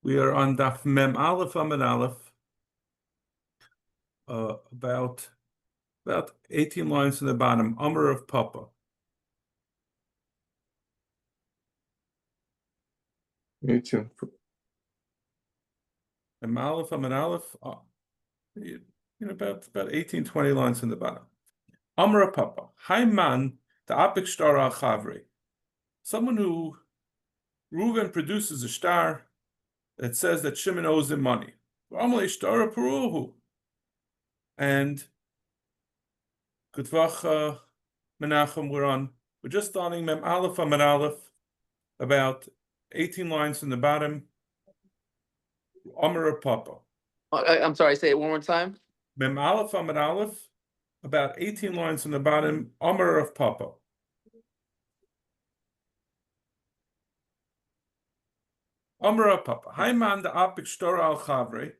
We are on Daf Mem Aleph Amid Aleph, about 18 lines from the bottom. Amr of Papa. 18. Mem Aleph Amid Aleph, about 18, 20 lines from the bottom. Amr of Papa. Hayman the Apik Shtar al Chavri. Someone who Reuven produces a star that says that Shimon owes him money. And Kutvach Menachem, we're just starting Mem Aleph Amid Aleph, about 18 lines from the bottom. Amr Papa. I'm sorry, say it one more time. Mem Aleph Amid Aleph, about 18 lines from the bottom. Amr of Papa. Amr of Papa. Hayman the Apik Shtor al Chavre.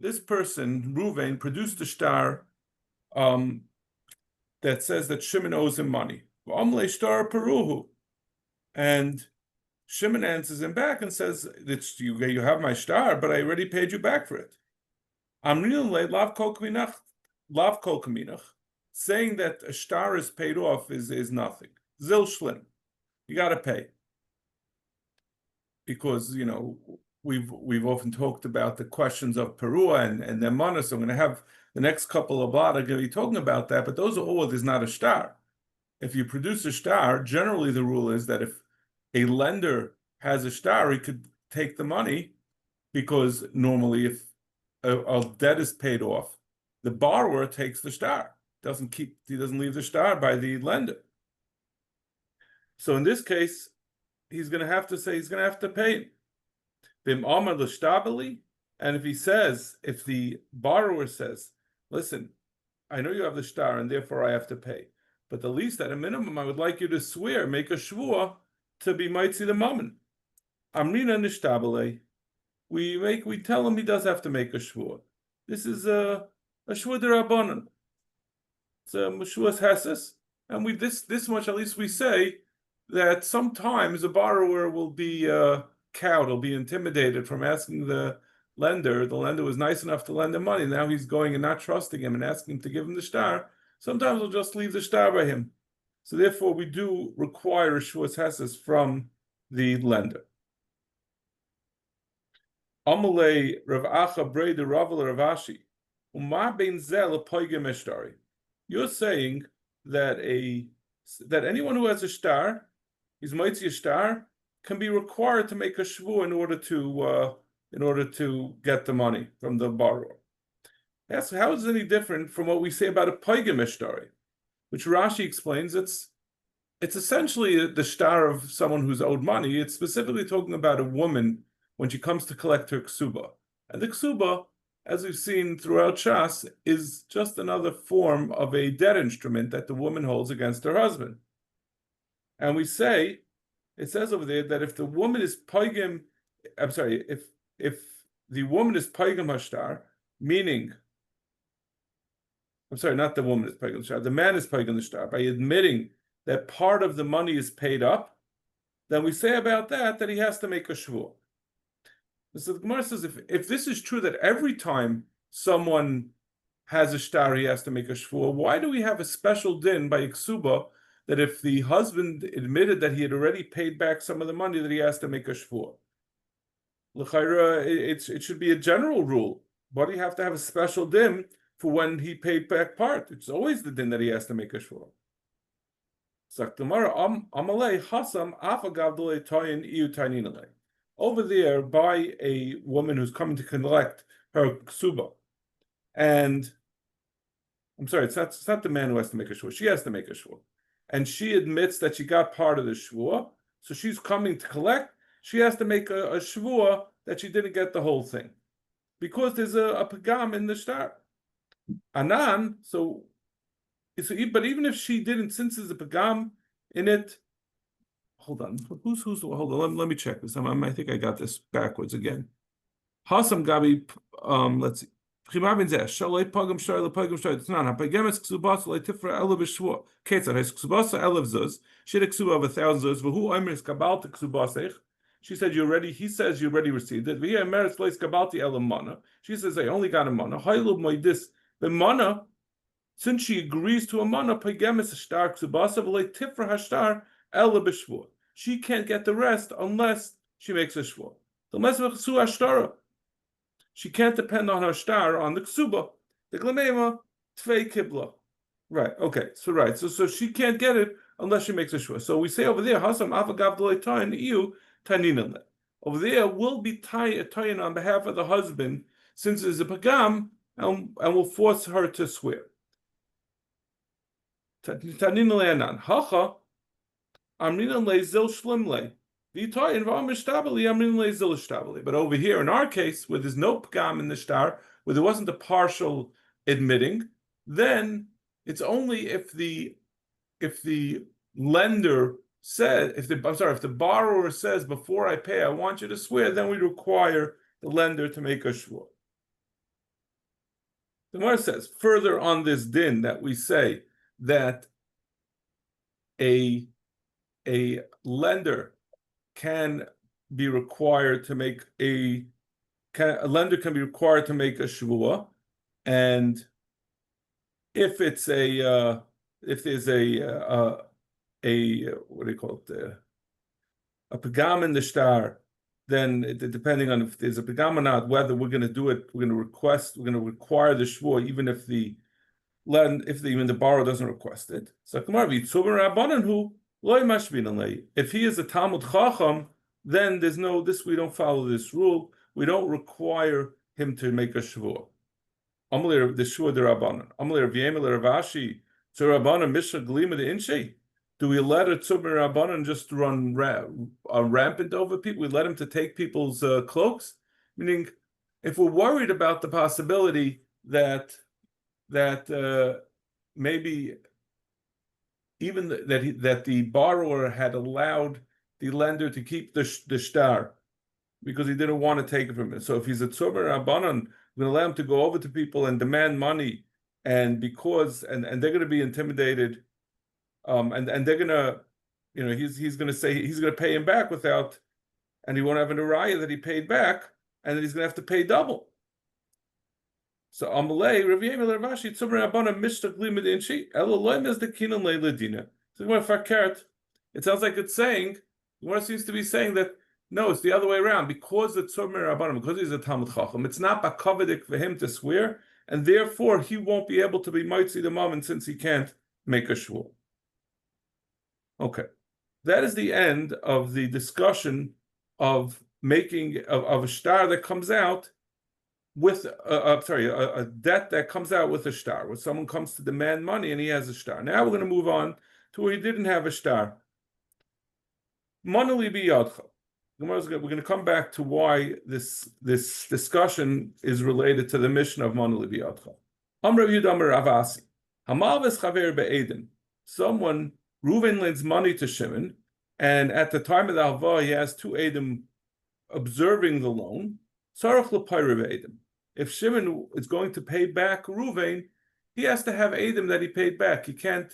This person, Reuven, produced a star that says that Shimon owes him money. And Shimon answers him back and says, that you have my star, but I already paid you back for it. Saying that a star is paid off is nothing. Zil shlim. You got to pay. Because, we've often talked about the questions of Perua and their money, so I'm going to have the next couple of blot are going to be talking about that, but those are all, there's not a star. If you produce a star, generally the rule is that if a lender has a star, he could take the money, because normally if a debt is paid off, the borrower takes the star. He doesn't leave the star by the lender. So in this case, he's going to have to pay. And if the borrower says, listen, I know you have the star and therefore I have to pay, but the least at a minimum I would like you to swear, make a shvuah to be Motzei the moment. Amrina nishtabale. We tell him he does have to make a shvuah. This is a shvuah d'Rabbanan. It's a shvuah heses, and this much at least we say that sometimes a borrower will be cowed, will be intimidated from asking the lender. The lender was nice enough to lend him money. Now he's going and not trusting him and asking him to give him the star. Sometimes we'll just leave the star by him. So therefore, we do require a shvuas heses from the lender. Amalei Rav Acha Breda Ravel Ravashi Umar Ben Zel Poigem Eshtari. You're saying that anyone who has a star, he's Motzei a star, can be required to make a shvuah in order to get the money from the borrower. Yes, how is it any different from what we say about a poigem eshtari, which Rashi explains it's essentially the star of someone who's owed money. It's specifically talking about a woman when she comes to collect her ksuba. And the ksuba, as we've seen throughout Shas, is just another form of a debt instrument that the woman holds against her husband. And we say, it says over there that if the woman is poigem, if the woman is poigem hashtar, meaning, not the woman is poigem hashtar, the man is poigem hashtar, by admitting that part of the money is paid up, then we say about that he has to make a shvuah. So the Gemara says, if this is true, that every time someone has a shtar, he has to make a shvuah, why do we have a special din by Iksuba that if the husband admitted that he had already paid back some of the money, that he has to make a shvuah? L'chaira, it should be a general rule. Why do you have to have a special din for when he paid back part? It's always the din that he has to make a shvuah. Over there, by a woman who's coming to collect her ksuba, and it's not the man who has to make a shvuah. She has to make a shvuah, and she admits that she got part of the shvuah, so she's coming to collect. She has to make a shvuah that she didn't get the whole thing, because there's a pagam in the shtar. Anan, but even if she didn't, since there's a pagam in it, hold on, hold on, let me check this. I think I got this backwards again. Hasam Gabi, let's see. Shalei pagam shtar lepagam shtar. It's not. Hapagemes ksubasa leitifra elav b'shvuah. Ketzad has ksubasa elav zuz. She had a ksuba of 1,000 zuz. V'hu omer is kabal to ksubasech. She said, he says you already received it. She says, I only got a mana. The mana, since she agrees to a mana, she can't get the rest unless she makes a shvua. She can't depend on her star on the ksuba. The glamema tvei kibla. Right. Okay. So she can't get it unless she makes a shvua. So we say over there, hasam avagav deleitain iu taninale. Over there will be tayin on behalf of the husband since it's a pagam and will force her to swear. Taninale anan hacha amrinale zil shlimle. But over here, in our case, where there's no pgam in the shtar, where there wasn't a partial admitting, then it's only if the lender said, if the borrower says, before I pay, I want you to swear, then we require the lender to make a shvur. The Gemara says, further on this din that we say that a lender can be required to make a lender can be required to make a shvua, and if it's if there's a what do you call it, a pagam in the shtar, then depending on if there's a pagam or not, whether we're going to do it, we're going to require the shvua even if even the borrower doesn't request it. So if he is a Talmud Chacham, then there's no we don't follow this rule. We don't require him to make a shvua. Amalei the shvua derabanan. Amalei v'yemel Ravashi tzurabanan mishra glima de inshi. Do we let a tzur rabbanan just run rampant over people? We let him to take people's cloaks. Meaning, if we're worried about the possibility that maybe even that the borrower had allowed the lender to keep the shtar because he didn't want to take it from him. So if he's a tzur rabbanan, we're going to allow him to go over to people and demand money, and they're going to be intimidated, and they're going to, he's going to say he's going to pay him back and he won't have an araya that he paid back, and then he's going to have to pay double. So Amalei Rav Yemel Ravashi Tzur Rabbanan Mishtaglim Inshi Eloim is the Kinan Leiladina. So it sounds like it's saying, Gemara seems to be saying that no, it's the other way around. Because the Tzur Rabbanan, because he's a Talmud Chacham, it's not bakavedik for him to swear, and therefore he won't be able to be Motzei the Mammon since he can't make a shvur. Okay, that is the end of the discussion of making of a shtar that comes out with a debt that comes out with a shtar, where someone comes to demand money and he has a shtar. Now we're going to move on to where he didn't have a shtar. Monali biyadcha. We're going to come back to why this discussion is related to the mission of Monali biyadcha. Amr Yudam Ravasi. Hamalves chaver be'edim. Someone, Reuven lends money to Shimon, and at the time of the halva, he has two edim observing the loan. Sarach l'payre be'edim. If Shimon is going to pay back Reuven, he has to have edim that he paid back. He can't.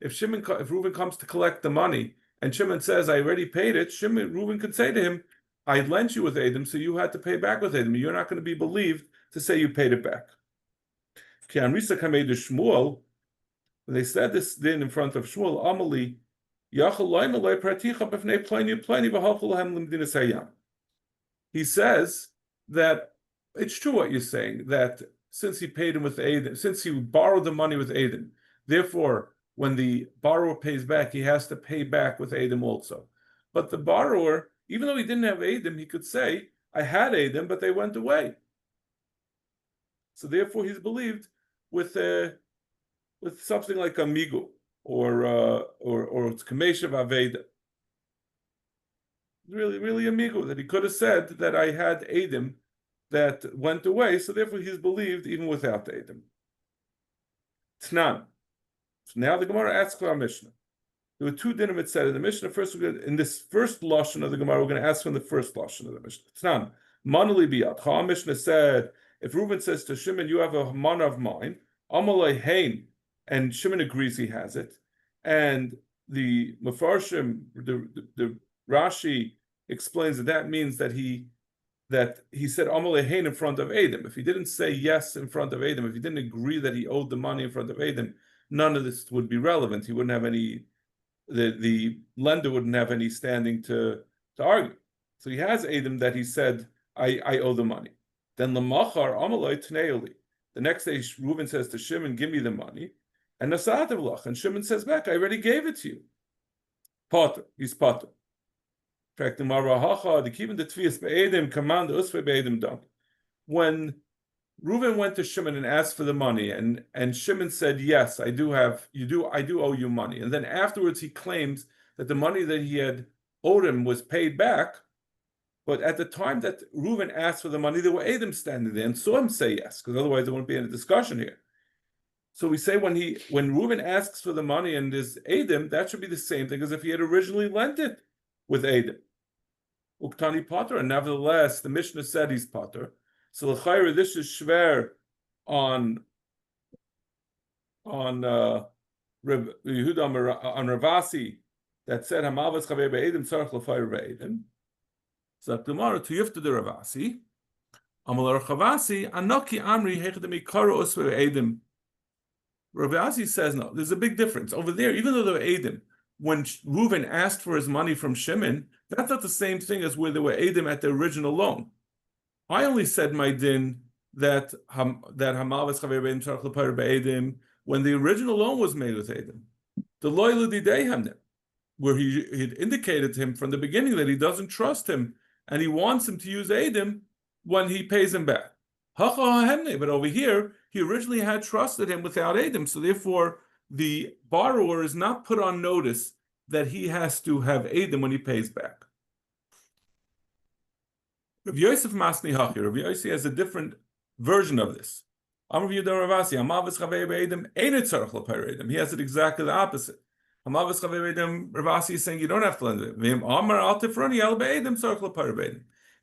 If Reuven comes to collect the money and Shimon says, "I already paid it," Reuven could say to him, "I lent you with edim, so you had to pay back with edim. You're not going to be believed to say you paid it back." Shmuel, when they said this then in front of Shmuel, Amali, he says that it's true what you're saying, that since he paid him with edim, since he borrowed the money with edim, therefore, when the borrower pays back, he has to pay back with edim also. But the borrower, even though he didn't have edim, he could say, "I had edim, but they went away." So therefore, he's believed with something like a migu or it's kameshav aveda. Really a migu, that he could have said that I had edim that went away, so therefore he's believed even without the edim. Tnan. So now the Gemara asks our Mishnah. There were two dinim it said in the Mishnah. First, in this first lashon of the Gemara, we're going to ask from the first lashon of the Mishnah. Tnan. Manali biyat. Our Mishnah said, if Reuven says to Shimon, "You have a mana of mine," Amalei hein, and Shimon agrees he has it, and the Mefarshim, the Rashi explains that means that he said Amalei Hein in front of Adam. If he didn't say yes in front of Adam, if he didn't agree that he owed the money in front of Adam, none of this would be relevant. He wouldn't have any. The lender wouldn't have any standing to argue. So he has Adam that he said, I owe the money. Then Lamachar Amalei Tneoli. The next day Reuben says to Shimon, give me the money. And Nasativ Lach. And Shimon says back, I already gave it to you. Potter, he's Potter. In fact, the Marahacha, the Kibin the Tvias Be'edim, command Usve Be'edim done. When Reuben went to Shimon and asked for the money, and Shimon said, yes, I do owe you money. And then afterwards he claims that the money that he had owed him was paid back. But at the time that Reuben asked for the money, there were Adam standing there and saw him say yes, because otherwise there wouldn't be any discussion here. So we say when Reuben asks for the money and there's Adam, that should be the same thing as if he had originally lent it with Adam. Uktani Potter, and nevertheless, the Mishnah said he's Potter. So l'chayra, this is shver on Rav Yehuda on Ravasi that said Hamalvas Chavei Be'edim Tzarech l'chayra Be'edim. So tomorrow to Yifta the Ravasi, Amal Ravasi Anoki Amri Hechdemi Karo Usve Be'edim. Ravasi says no. There's a big difference over there. Even though there were Edim, when Reuven asked for his money from Shimon, that's not the same thing as where there were Edim at the original loan. I only said my din that Hamalvas Chavei Be'edim Tzarech l'chayra Be'edim when the original loan was made with Edim. The loyal didei where he had indicated to him from the beginning that he doesn't trust him and he wants him to use Edim when he pays him back. But over here, he originally had trusted him without Edim, so therefore the borrower is not put on notice that he has to have Edim when he pays back. Rav Yosef Masni Hachi, Rav Yosef has a different version of this. He has it exactly the opposite. Ravasi is saying you don't have to lend it.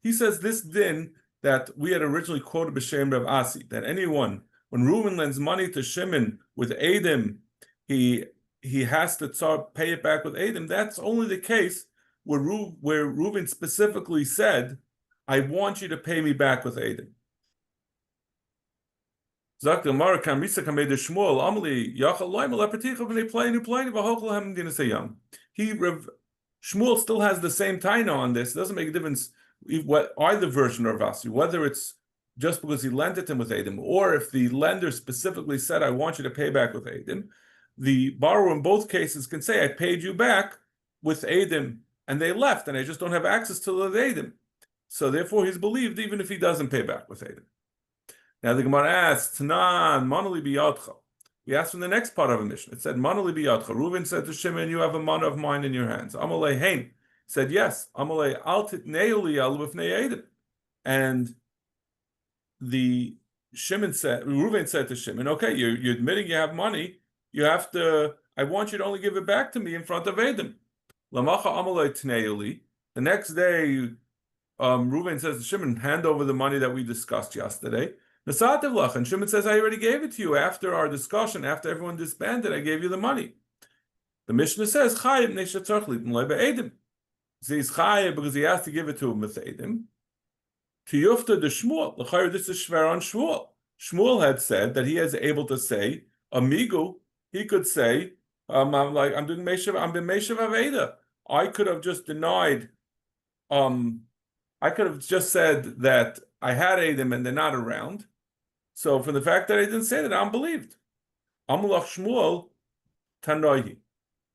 He says this din that we had originally quoted b'shem Rav Asi, that anyone, when Reuben lends money to Shimon with Edim, he has to pay it back with Edim. That's only the case where Reuben specifically said, I want you to pay me back with Edim. Shmuel still has the same taina on this. It doesn't make a difference what either version of Ravasi, whether it's just because he lent it to him with Edim, or if the lender specifically said, I want you to pay back with Edim, the borrower in both cases can say, I paid you back with Edim, and they left, and I just don't have access to the Edim. So therefore he's believed even if he doesn't pay back with Edim. Now the Gemara asks, Tanan, Manali biyadcha. We asked from the next part of the mission. It said, Manali biyadcha. Reuben said to Shimon, you have a mana of mine in your hands. Amalei hein. Said, yes. Amalei al titneuli al b'fnei Edim. And the Shimon said, Reuben said to Shimon, okay, you're admitting you have money. You have to, I want you to only give it back to me in front of Edim. Lamacha amalei tneuli. The next day, Reuben says to Shimon, hand over the money that we discussed yesterday. And Shimon says, I already gave it to you after our discussion, after everyone disbanded, I gave you the money. The Mishnah says, Chayim Edim. He's Chayim because he has to give it to him with Edim. To Yufta the Shmuel, this is Shver on Shmuel. Shmuel had said that he is able to say, Amigu, he could say, I'm doing Meshav, I'm being Meshav Aveda. I could have just denied, I could have just said that I had Edim and they're not around. So from the fact that I didn't say that, I'm believed. Amulach Shmuel Tanoihi.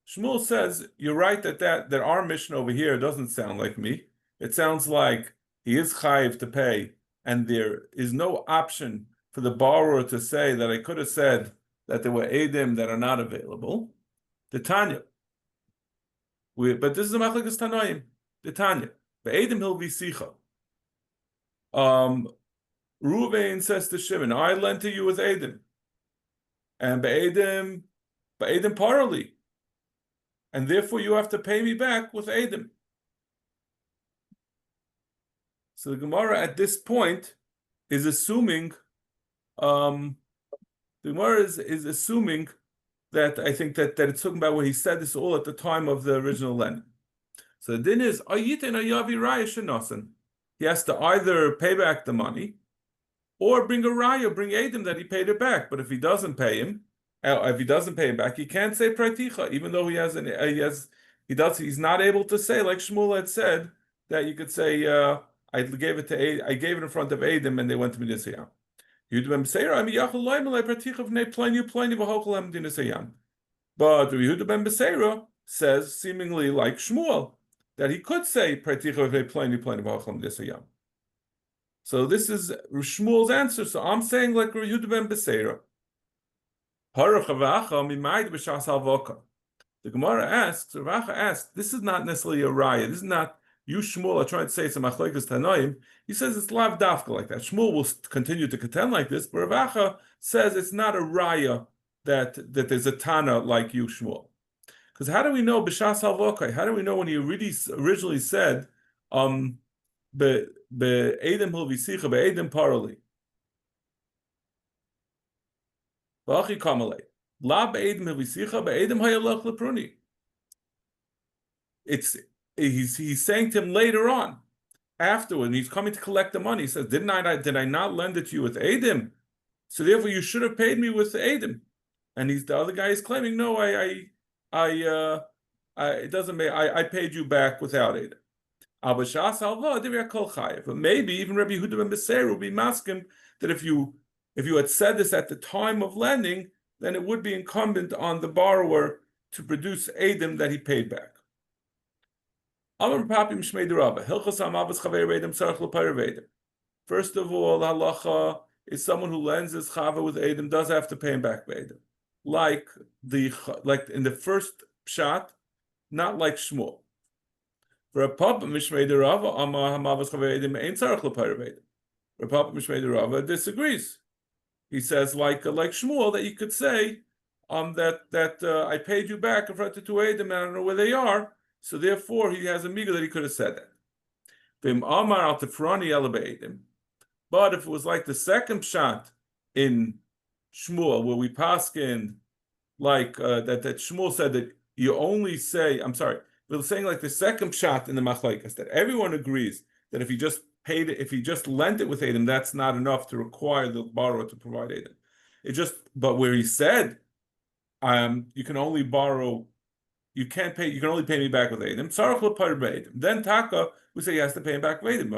Shmuel says, you're right that our mission over here doesn't sound like me. It sounds like he is chayiv to pay, and there is no option for the borrower to say that I could have said that there were Edim that are not available. The Tanya. But this is a Machlekes Tanoim. The Tanya. The Edim he'll be sicha. Reuven says to Shimon, I lent to you with Edim. And Be'edim parali. And therefore you have to pay me back with Edim. So the Gemara at this point is assuming, the Gemara is assuming that I think that it's talking about where he said this all at the time of the original lending. So the din is he has to either pay back the money or bring a raya, bring Adam that he paid it back. But if he doesn't pay him, back, he can't say praticha, even though he's not able to say, like Shmuel had said, that you could say, I gave it in front of Adam and they went to Midisayam. But Yehuda ben Beseira says, seemingly like Shmuel, that he could say praticha v'nei pleni v'hachal Midisayam. So this is Shmuel's answer. So I'm saying like Yehuda ben Beseira. The Gemara asks, Ravacha asks, this is not necessarily a raya. This is not, you Shmuel are trying to say some achleikus tanoim. He says it's lav dafka like that. Shmuel will continue to contend like this, but Ravacha says it's not a raya that there's a tana like you Shmuel. Because how do we know b'shas halvokai? How do we know when he originally said be'edim hilvisicha be'edim parali v'achi kamalei la be'edim hilvisicha be'edim hayalach lepruni? He's saying to him later on, after when he's coming to collect the money, he says, did I not lend it to you with edim? So therefore you should have paid me with edim. And the other guy is claiming, no, it doesn't make, I paid you back without edim. But maybe even Rabbi Yehuda ben Beseira will be masking that if you had said this at the time of lending, then it would be incumbent on the borrower to produce edim that he paid back. First of all, halacha is someone who lends his chava with edim does have to pay him back with edim, like in the first pshat, not like Shmuel. For a papa mishmei derava amar hamavas chaver edim ein tzarich l'payir edim. For a papa mishmei derava disagrees. He says like Shmuel that you could say that I paid you back in front of two edim and I don't know where they are. So therefore, he has a miga that he could have said that. But if it was like the second shot in Shmuel, where we paskined like that Shmuel said that you only say, I'm sorry, we're saying like the second shot in the machlaikas that everyone agrees that if he just paid it, if he just lent it with Adam, that's not enough to require the borrower to provide Adam. But where he said, you can only borrow. You can't pay. You can only pay me back with Adam. Then Taka, we say he has to pay him back with Adam.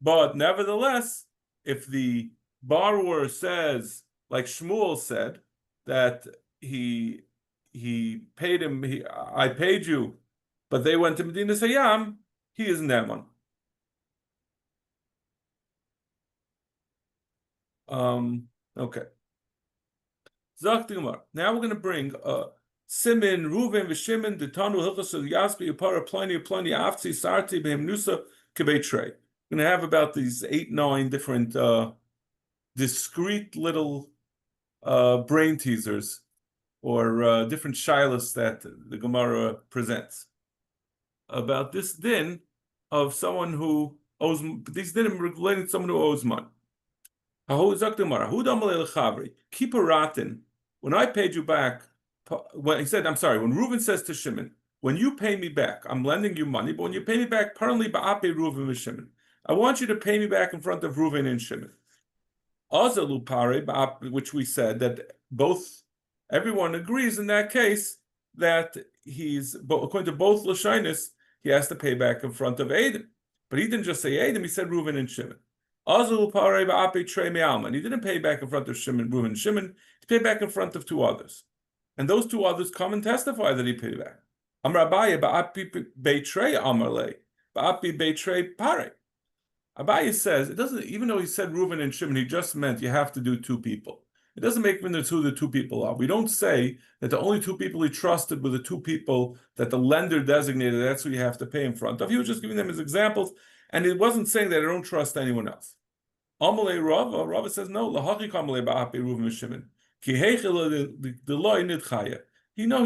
But nevertheless, if the borrower says, like Shmuel said, that he paid him, I paid you, but they went to Medina Sayyam, he is Neman. Okay. Now we're going to bring Simin, Reuven, V'Shimon, Ditanu, Hilchos, Yaspi, Upara, Pliny, Afzi, Sarti, Behemnusa, Kebeitrei. We're going to have about these 8-9 different discrete little brain teasers or different shilas that the Gemara presents about this din of someone who owes, these din relating to someone who owes money. Keep a ratin. When I paid you back, when Reuven says to Shimon, when you pay me back, I'm lending you money, but when you pay me back, parnli ba'ape Reuven with Shimon. I want you to pay me back in front of Reuven and Shimon. Azalu pare, which we said that everyone agrees in that case that according to both Lashinis, he has to pay back in front of Adam. But he didn't just say Adam, he said Reuven and Shimon. Azalu pare ba'ape trei me'alman. He didn't pay back in front of Reuven and Shimon. He paid back in front of two others. And those two others come and testify that he paid back. Amar Abaye ba'api beitrei amarle, ba'api beitrei pare. Abaye says, it doesn't, even though he said Reuven and Shimon, he just meant you have to do two people. It doesn't make who the two people are. We don't say that the only two people he trusted were the two people that the lender designated, that's who you have to pay in front of. He was just giving them as examples, and it wasn't saying that I don't trust anyone else. Amalei Rava says, no, lahachi kamalei ba'api Reuven and Shimon. He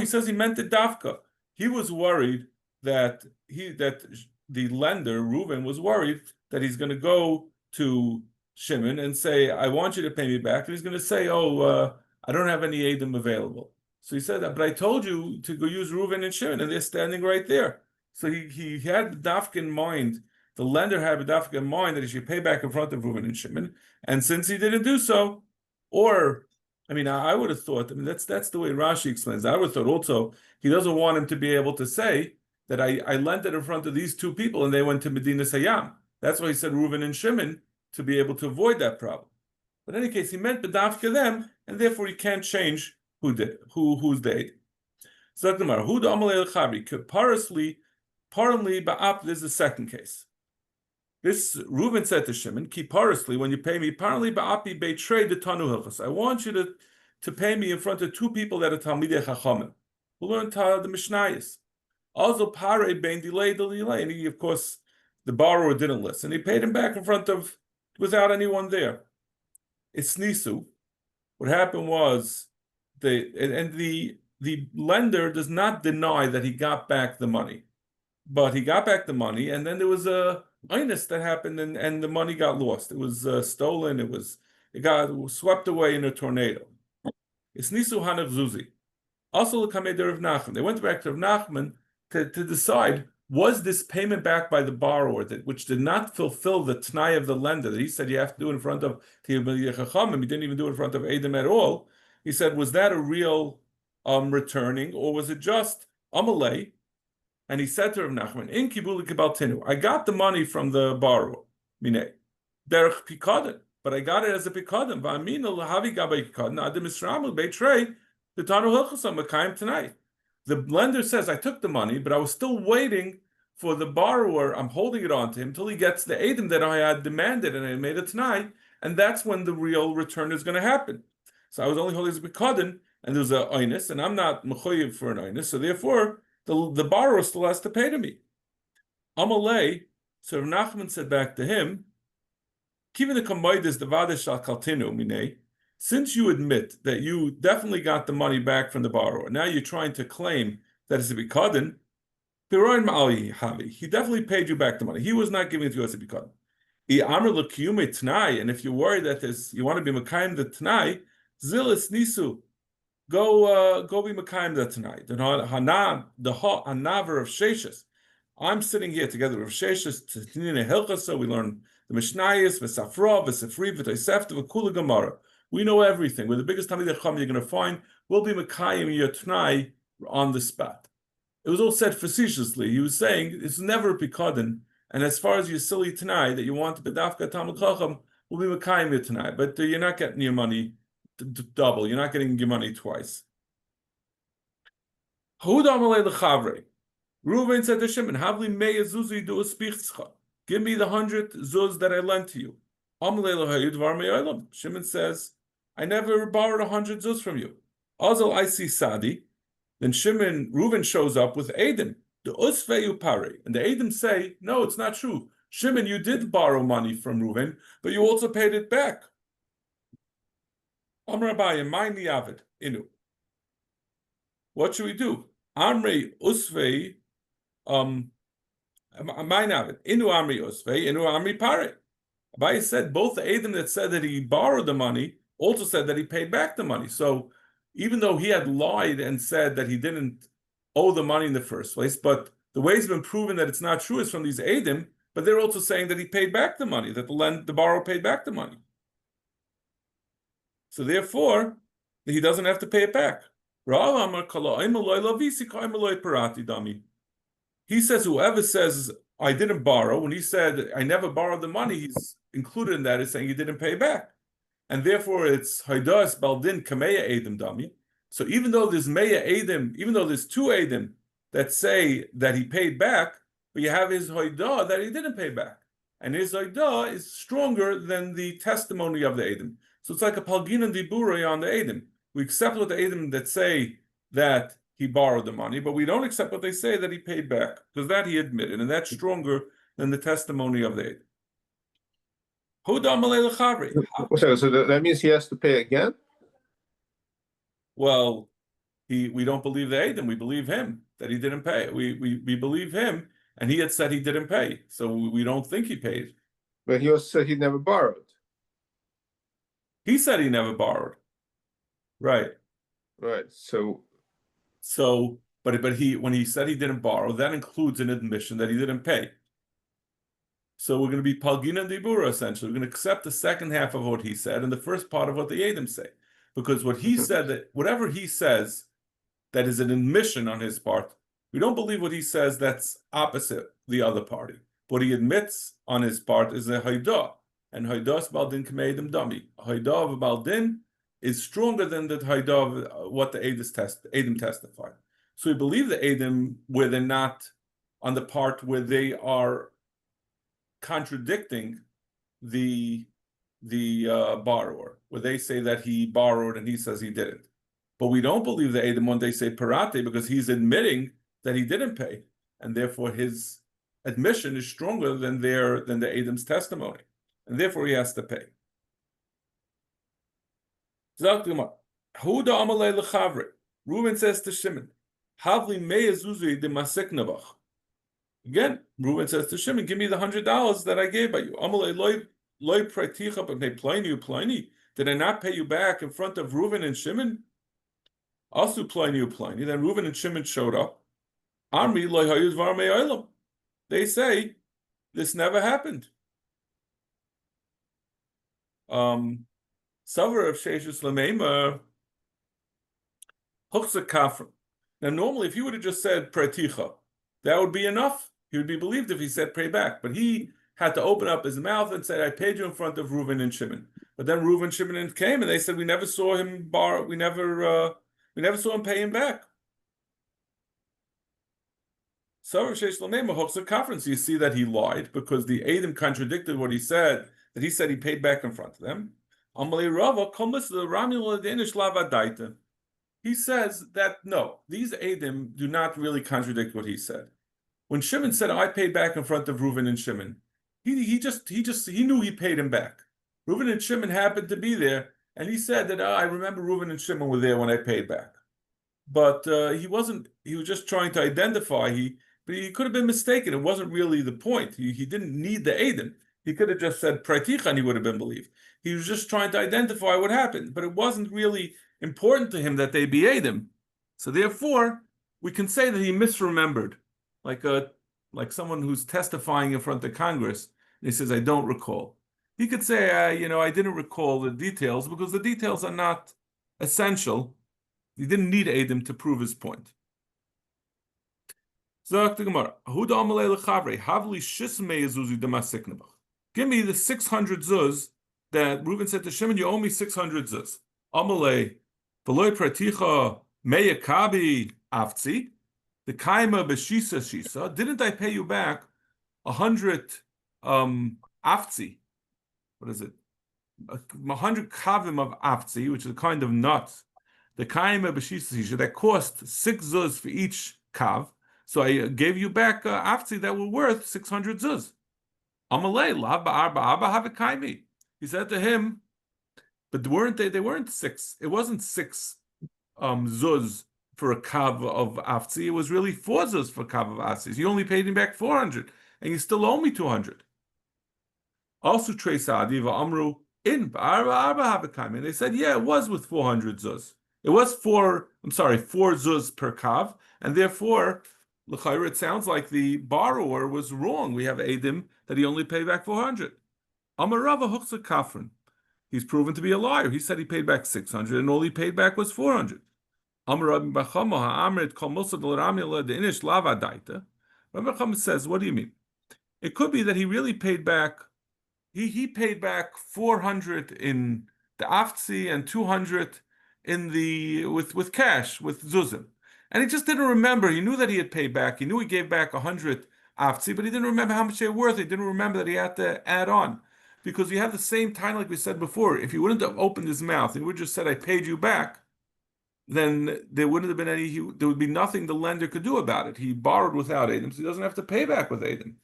says he meant it dafka. He was worried that the lender, Reuven, was worried that he's going to go to Shimon and say, I want you to pay me back. And he's going to say, I don't have any Adam available. So he said, but I told you to go use Reuven and Shimon, and they're standing right there. So he had the dafka in mind. The lender had the dafka in mind that he should pay back in front of Reuven and Shimon. And since he didn't do so, I would have thought, that's the way Rashi explains. I would have thought also he doesn't want him to be able to say that I lent it in front of these two people and they went to Medina Sayyam. That's why he said Reuven and Shimon, to be able to avoid that problem. But in any case, he meant bedafka them, and therefore he can't change who's they. So that's the matter. Who the amalei l'chabri parasli parasli ba'ap. This is the second case. This Reuben said to Shimon, "Ki parasli, when you pay me parasli ba'api betrei the tanu hilchos. I want you to pay me in front of two people that are talmidei chachamim who learn the Mishnayos. Also pare bein delay, and he, of course, the borrower didn't listen. He paid him back in front of without anyone there. It's nisu. What happened was the lender does not deny that he got back the money, but he got back the money, and then there was a inus that happened, and the money got lost. It was stolen. It got swept away in a tornado. It's nisu hanav zuzi. Also, the kamei Rav Nachman. They went back to Rav Nachman to decide, was this payment back by the borrower which did not fulfill the t'nai of the lender that he said you have to do in front of Tiyamil Chachamim, he didn't even do it in front of Edom at all. He said, was that a real returning, or was it just amalei? And he said to Rav Nachman, in kibuli kibaltinu, I got the money from the borrower, minei derech pikadon, but I got it as a pikadon. Va'amina lahavi gabay pikadon adam isramu beitrei the tanu hilchosam makayim tonight. The lender says, I took the money, but I was still waiting for the borrower. I'm holding it on to him until he gets the Edom that I had demanded, and I made it tonight, and that's when the real return is going to happen. So I was only holding it as a pikadon, and there's an oinus, and I'm not mechoyev for an oinus, so therefore the borrower still has to pay to me. Amalei, so Rav Nachman said back to him, Kivin the kamoides devade shal kaltinu minei. Since you admit that you definitely got the money back from the borrower, now you're trying to claim that it's a bikadon. He definitely paid you back the money. He was not giving it to you as a bikadon. And if you're worried that you want to be makayim the t'nai, zilis nisu, go be makayim the t'nai. The hanaver of Sheshes. I'm sitting here together with Sheshes to Tinina Hilchasa. We learn the Mishnayos, V'Safra, V'Sefri, V'Toisefta, V'Kula Gemara. We know everything. We're the biggest Talmidei Chacham you're going to find. We'll be Makayim your T'nai on the spot. It was all said facetiously. He was saying it's never a Pikadon. And as far as your silly T'nai that you want to B'dafka Talmid Chacham, we'll be Makayim your T'nai. But you're not getting your money double. You're not getting your money twice. Reuven said to Shimon, give me the 100 zuz that I lent to you. Shimon says, I never borrowed 100 zuz from you. Azal I see Sadi. Then Reuven shows up with Edom, the Usveu Pare. And the Edom say, no, it's not true. Shimon, you did borrow money from Reuven, but you also paid it back. Amr Abaye, my niyavid, inu. What should we do? Amrei Usvei, my niyavid, inu Amrei Usvei, inu Amrei Pare. Abaye said both the Edom that said that he borrowed the money also said that he paid back the money. So even though he had lied and said that he didn't owe the money in the first place, but the way it's been proven that it's not true is from these Edom, but they're also saying that he paid back the money, that the borrower paid back the money. So therefore, he doesn't have to pay it back. He says, whoever says, I didn't borrow, when he said, I never borrowed the money, he's included in that, is saying he didn't pay back. And therefore, it's Haidas Baldin Kameya Edom Dami. So even though there's Meya Edom, even though there's two Edom that say that he paid back, but you have his Haidah that he didn't pay back. And his Haidah is stronger than the testimony of the Edom. So it's like a Palgin Diburei on the Edom. We accept what the Edom that say that he borrowed the money, but we don't accept what they say that he paid back, because that he admitted, and that's stronger than the testimony of the Edom. So that means he has to pay again? Well, we don't believe the Edom. We believe him that he didn't pay. We believe him, and he had said he didn't pay, so we don't think he paid. But he also said he never borrowed. He said he never borrowed. Right. Right. So So, but he when he said he didn't borrow, that includes an admission that he didn't pay. So we're going to be Palgina and Dibura, essentially. We're going to accept the second half of what he said and the first part of what the Edom say. Because what he said, that whatever he says that is an admission on his part, we don't believe what he says that's opposite the other party. What he admits on his part is a Haidah. And Haidah Baldin K'medim Dami. Haidah of Baldin is stronger than the Haidah of what the Edom testified. So we believe the Edom where they're not on the part where they are contradicting the borrower, where they say that he borrowed and he says he didn't. But we don't believe the Edom when they say parate, because he's admitting that he didn't pay, and therefore his admission is stronger than the Edom's testimony, and therefore he has to pay. Reuben says to Shimon, Havli me'ezuzui de masik nabach. Again, Reuben says to Shimon, give me the $100 that I gave by you. Did I not pay you back in front of Reuben and Shimon? Also Pliny. Then Reuben and Shimon showed up. They say this never happened. Savar of Sheshus Lameima Huksa Kafr. Now normally if he would have just said Praticha, that would be enough. He would be believed if he said pay back. But he had to open up his mouth and say, I paid you in front of Reuben and Shimon. But then Reuben and Shimon came and they said, we never saw him borrow, we never saw him pay him back. So you see that he lied because the Edom contradicted what he said, that he said he paid back in front of them. He says that no, these Edom do not really contradict what he said. When Shimon said, I paid back in front of Reuben and Shimon, he knew he paid him back. Reuben and Shimon happened to be there, and he said that I remember Reuben and Shimon were there when I paid back. But he was just trying to identify, but he could have been mistaken. It wasn't really the point. He didn't need the Edom. He could have just said Praiticha and he would have been believed. He was just trying to identify what happened, but it wasn't really important to him that they be Edom. So therefore, we can say that he misremembered, like someone who's testifying in front of Congress, and he says, I don't recall. He could say, I didn't recall the details because the details are not essential. He didn't need Edom to prove his point. Give me the 600 zuz that Reuben said to Shimon, you owe me 600 zuz. Amalei, v'loi praticha meyakabi avtzi, the kaima b'shisa shisa. Didn't I pay you back 100 avtzi? What is it? 100 kavim of avtzi, which is a kind of nut. The kaima b'shisa shisa that cost 6 zuz for each kav. So I gave you back avtzi that were worth 600 zuz. Amalei la ba'arba abba have kaimi. He said to him, but they weren't 6. It wasn't 6 zuz for a kav of avtzi. It was really 4 zuz for kav of avtzi. So you only paid him back 400, and you still owe me 200. Also, Trace Adiva Amru in Arba Habakaim. And they said, yeah, it was with 400 zuz. It was 4 zuz per kav, and therefore, l'chayr, it sounds like the borrower was wrong. We have Edom that he only paid back 400. Amarava Huksa Kafrin. He's proven to be a liar. He said he paid back 600, and all he paid back was 400. Rabbi Chama says, what do you mean? It could be that he really paid back. He paid back 400 in the Aftzi and 200 in the with cash, with Zuzim. And he just didn't remember. He knew that he had paid back. He knew he gave back 100 Aftzi, but he didn't remember how much they were worth. He didn't remember that he had to add on. Because you have the same time, like we said before, if he wouldn't have opened his mouth, he would have just said, I paid you back, then there wouldn't have been there would be nothing the lender could do about it. He borrowed without Edom, so he doesn't have to pay back with Edom.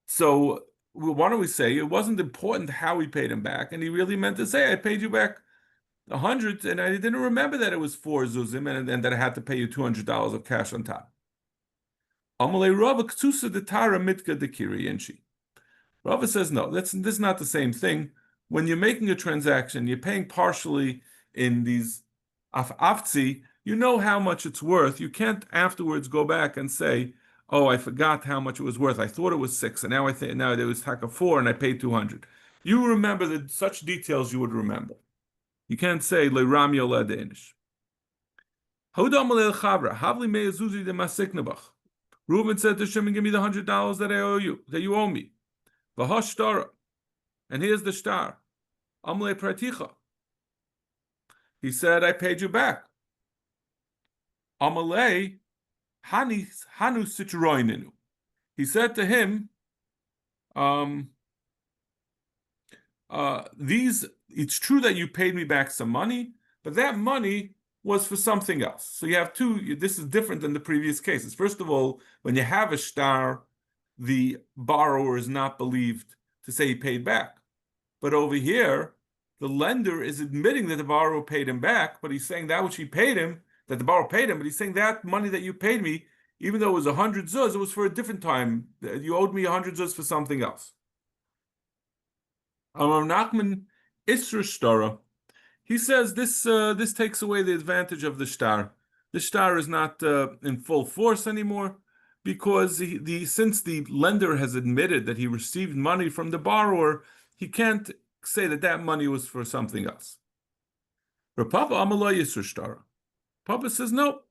So why don't we say it wasn't important how he paid him back, and he really meant to say, I paid you back 100, and I didn't remember that it was 4 zuzim, and that I had to pay you $200 of cash on top. Amalei Rava Ktusa de Tara Mitka de Kiri Inchi. Rava says, no, this is not the same thing. When you're making a transaction, you're paying partially in these afzi, you know how much it's worth. You can't afterwards go back and say, "Oh, I forgot how much it was worth. I thought it was 6, and now I think now it was taka 4, and I paid 200." You remember that such details you would remember. You can't say le'ram yola danish. Reuben said to Shimon, "Give me the $100 that I owe you, that you owe me." And here's the star. Amle praticha. He said, "I paid you back." Amalei hanu sitroinenu. He said to him, it's true that you paid me back some money, but that money was for something else. So you have two, this is different than the previous cases. First of all, when you have a star, the borrower is not believed to say he paid back. But over here, the lender is admitting that the borrower paid him back, but he's saying that which he paid him, that the borrower paid him, but he's saying that money that you paid me, even though it was 100 zuz, it was for a different time. You owed me 100 zuz for something else. Amar Nachman Isra Shtara. He says this takes away the advantage of the star. The star is not in full force anymore because since the lender has admitted that he received money from the borrower, he can't say that that money was for something else. But Papa Amala Yisra Shtara. Papa says no.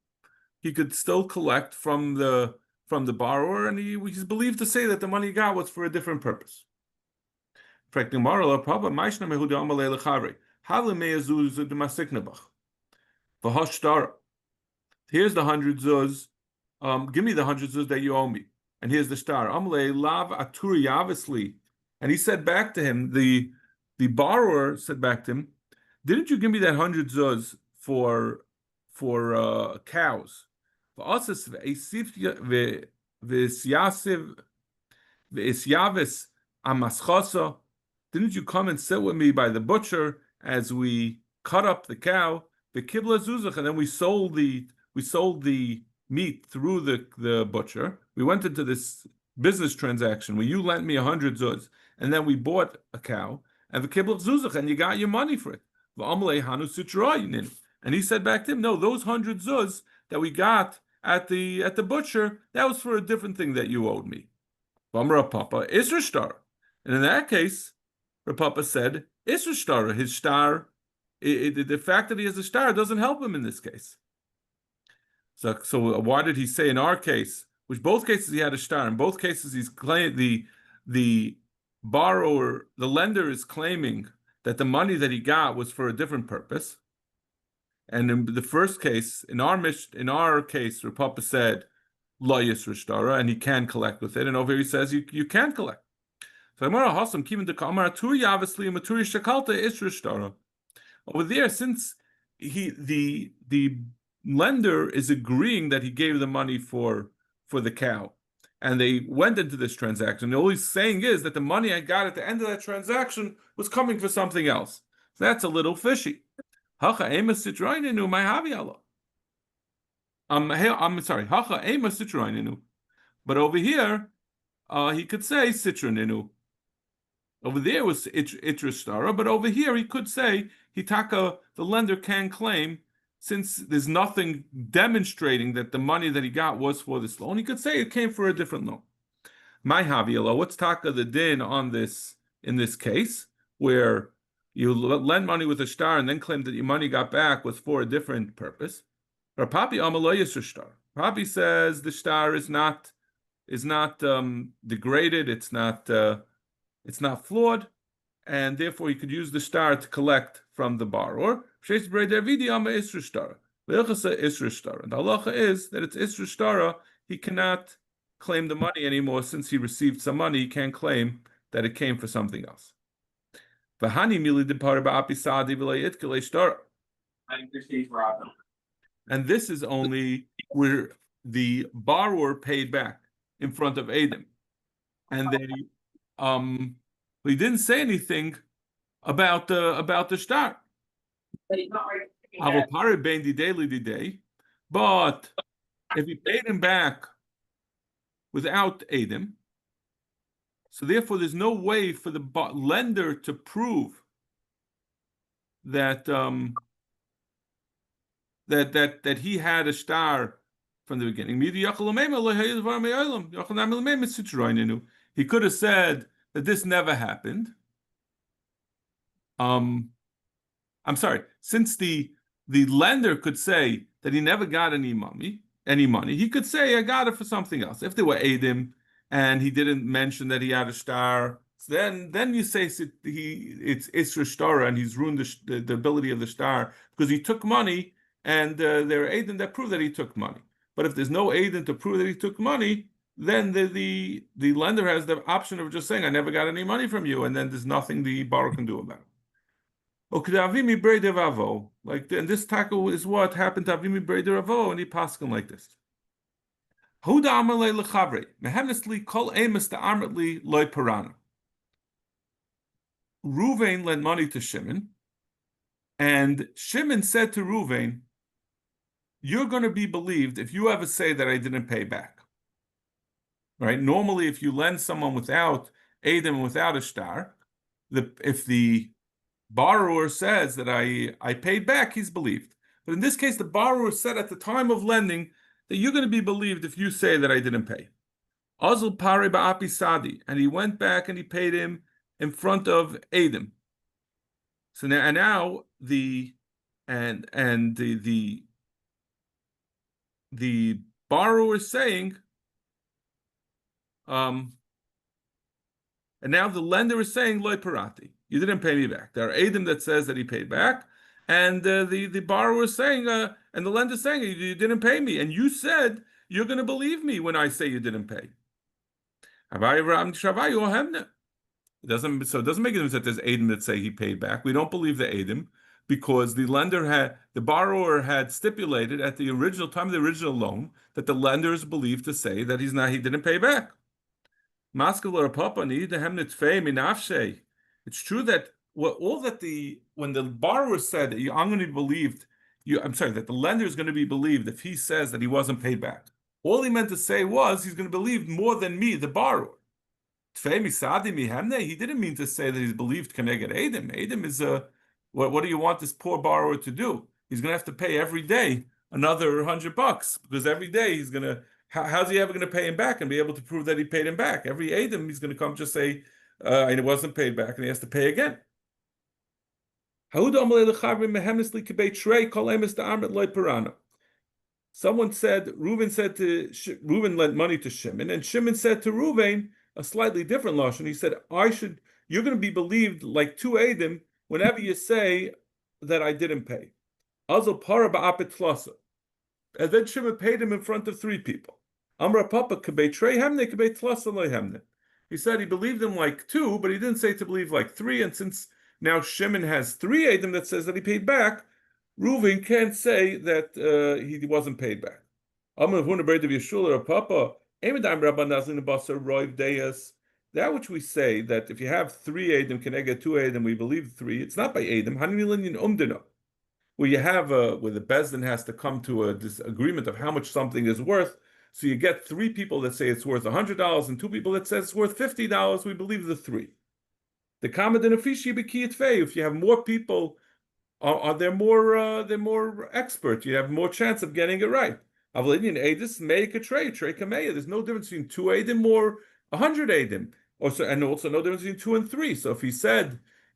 He could still collect from the borrower, and he's believed to say that the money he got was for a different purpose. Here's the 100 zuz. Give me the 100 zuz that you owe me. And here's the star. And he said back to him, the borrower said back to him, "Didn't you give me that 100 zuz for cows? Didn't you come and sit with me by the butcher as we cut up the cow, the kibla zuzach, and then we sold the meat through the butcher? We went into this business transaction where you lent me 100 zuz, and then we bought a cow and the kibla zuzach, and you got your money for it." And he said back to him, "No, those 100 zuz that we got at the butcher, that was for a different thing that you owed me." Papa Isra Star. And in that case, Papa said, Isra Star, his star, the fact that he has a star doesn't help him in this case. So why did he say in our case, which both cases he had a star, in both cases he's claiming the borrower, the lender is claiming that the money that he got was for a different purpose. And in the first case, in our case, Papa said, Lo Yisra Shtara, and he can collect with it. And over here he says you can collect. So over there, since the lender is agreeing that he gave the money for the cow, and they went into this transaction, all he's saying is that the money I got at the end of that transaction was coming for something else. So that's a little fishy. I'm sorry. Hacha ema sitroninu, but over here, he could say sitroninu. Over there was itra stara, but over here he could say hitaka. The lender can claim, since there's nothing demonstrating that the money that he got was for this loan, he could say it came for a different loan. My haviyala, what's taka the din on this in this case where you lend money with a star and then claim that your money got back was for a different purpose? Papi Papi says the star is not degraded, it's not flawed, and therefore you could use the star to collect from the borrower. And the halacha is that it's Isra Shtara, he cannot claim the money anymore since he received some money, he can't claim that it came for something else. And this is only where the borrower paid back in front of Adam, and he didn't say anything about the star. But if he paid him back without Adam, so therefore there's no way for the lender to prove that that he had a star from the beginning. He could have said that this never happened. I'm sorry, since the lender could say that he never got any money, he could say I got it for something else. If they were Eidim and he didn't mention that he had a star, then you say it's Isra Shtara and he's ruined the ability of the star because he took money and there are Eidim that prove that he took money. But if there's no Eidim to prove that he took money, then the lender has the option of just saying I never got any money from you, and then there's nothing the borrower can do about it. Like, and this tackle is what happened to Avimi Breder Avo, and he paskin like this. Huda Amalei Lechavre, Mehamnesli Kol Amos to Armatli Loy Parana. Ruvain lent money to Shimon, and Shimon said to Ruvain, "You're going to be believed if you ever say that I didn't pay back." Right? Normally, if you lend someone without Adam, without a star, if the borrower says that I paid back, he's believed. But in this case, the borrower said at the time of lending that you're going to be believed if you say that I didn't pay. Azul pare ba'api sadi, and he went back and he paid him in front of Adam. So now the borrower is saying, and now the lender is saying loy parati. You didn't pay me back. There are Adam that says that he paid back, and the borrower is saying, and the lender is saying you didn't pay me, and you said you're going to believe me when I say you didn't pay. It doesn't make a difference that there's Adam that say he paid back. We don't believe the Adam because the borrower had stipulated at the original time of the original loan that the lender is believed to say that he didn't pay back. It's true that when the borrower said that I'm going to be believed, that the lender is going to be believed if he says that he wasn't paid back. All he meant to say was he's going to believe more than me, the borrower. He didn't mean to say that he's believed Keneged Adam. Adam is what do you want this poor borrower to do? He's going to have to pay every day another $100 because every day he's going to. How's he ever going to pay him back and be able to prove that he paid him back? Every Adam he's going to come just say and it wasn't paid back and he has to pay again. Someone said, Reuven lent money to Shimon, and Shimon said to Reuven a slightly different lashon. He said, you're going to be believed like two Adam whenever you say that I didn't pay. And then Shimon paid him in front of three people. Amra Papa he said he believed him like two, but he didn't say to believe like three. And since now Shimon has three Adam that says that he paid back, Reuven can't say that he wasn't paid back. That which we say that if you have three Adam, can I get two Adam? We believe three. It's not by Adam. Where you have where the Bezdin has to come to a disagreement of how much something is worth. So you get three people that say it's worth $100 and two people that say it's worth $50. We believe the three. The comment in Afishi B'Kiyat Fei. If you have more people, they're more expert. You have more chance of getting it right. There's no difference between two Adim or 100 Adim. And also no difference between 2 and 3. So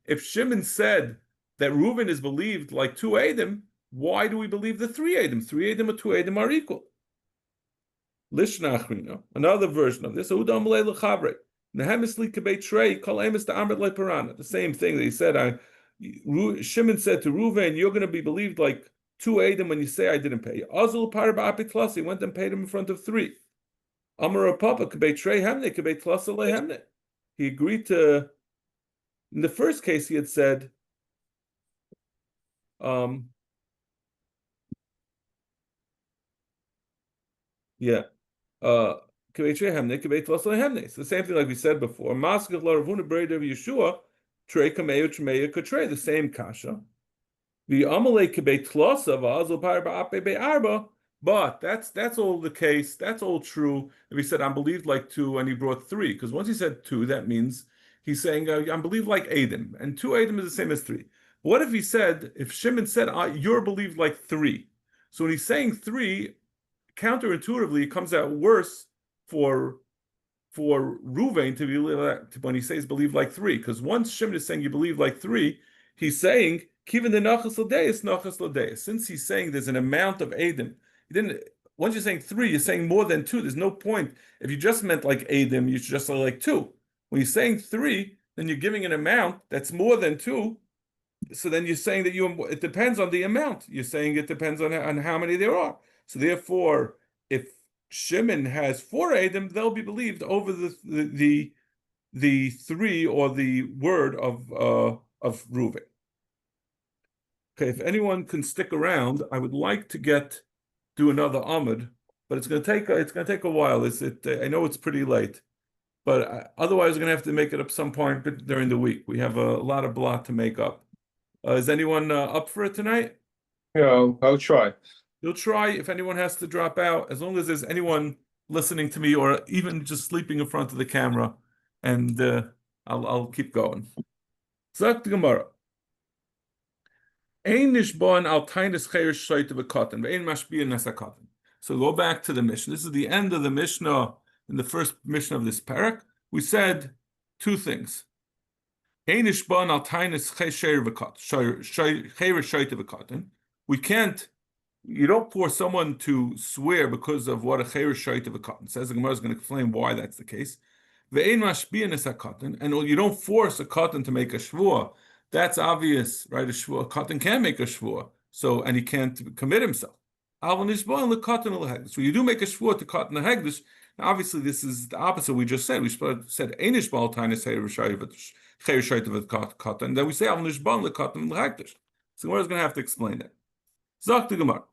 if Shimon said that Reuven is believed like two Adim, why do we believe the 3 Adim? 3 Adim or 2 Adim are equal. Lishna Achrina, another version of this. The same thing that he said. Shimon said to Reuven, you're going to be believed like 2 Adim when you say I didn't pay. Azul par ba'apit he went and paid him in front of 3. Amar Papa kebei trei hemne kebei tlasa lehemne. He agreed to. In the first case, he had said, it's the same thing like we said before. The same kasha. But that's all the case. That's all true. If he said, I'm believed like 2, and he brought 3, because once he said 2, that means he's saying, I'm believed like Adam, and 2 Adam is the same as 3. What if Shimon said, you're believed like 3? So when he's saying 3, counterintuitively, it comes out worse for Ruvain to be when he says believe like 3, because once Shimon is saying you believe like 3, he's saying Kivan the Nachas Ladeis, Nachas Ladeis. Since he's saying there's an amount of Adam, he didn't. Once you're saying 3, you're saying more than 2. There's no point. If you just meant like Adam, you should just say like 2. When you're saying 3, then you're giving an amount that's more than 2. So then you're saying that it depends on the amount. You're saying it depends on how many there are. So therefore, if Shimon has 4 Adam, they'll be believed over the 3 or the word of Reuven. Okay, if anyone can stick around, I would like to do another Amud, but it's going to take a while. I know it's pretty late, but otherwise we're going to have to make it up some point during the week. We have a lot of blot to make up. Is anyone up for it tonight? Yeah, I'll try. You'll try. If anyone has to drop out, as long as there's anyone listening to me or even just sleeping in front of the camera, and I'll keep going. Zok the Gemara. Ein nishbon al tainis cheir shoyte v'katan ve'ein mashbiya nesakatan. So go back to the Mishnah. This is the end of the Mishnah. In the first Mishnah of this parak, we said 2 things. Ein nishbon al tainis cheir shoyte v'katan. We can't. You don't force someone to swear because of what a cheir shoyte v'katan says. The Gemara is going to explain why that's the case. Ve'ein mashbiya nesakatan, and you don't force a katan to make a shvua. That's obvious, right? A katan can make a shvua, and he can't commit himself. So you do make a shvua to katan the hegdish. Obviously, this is the opposite we just said. We said einish bal tainis cheir shoyte v'katan, and then we say al nishban lekatan l'hegdish. So we're going to have to explain that. Zok the Gemara.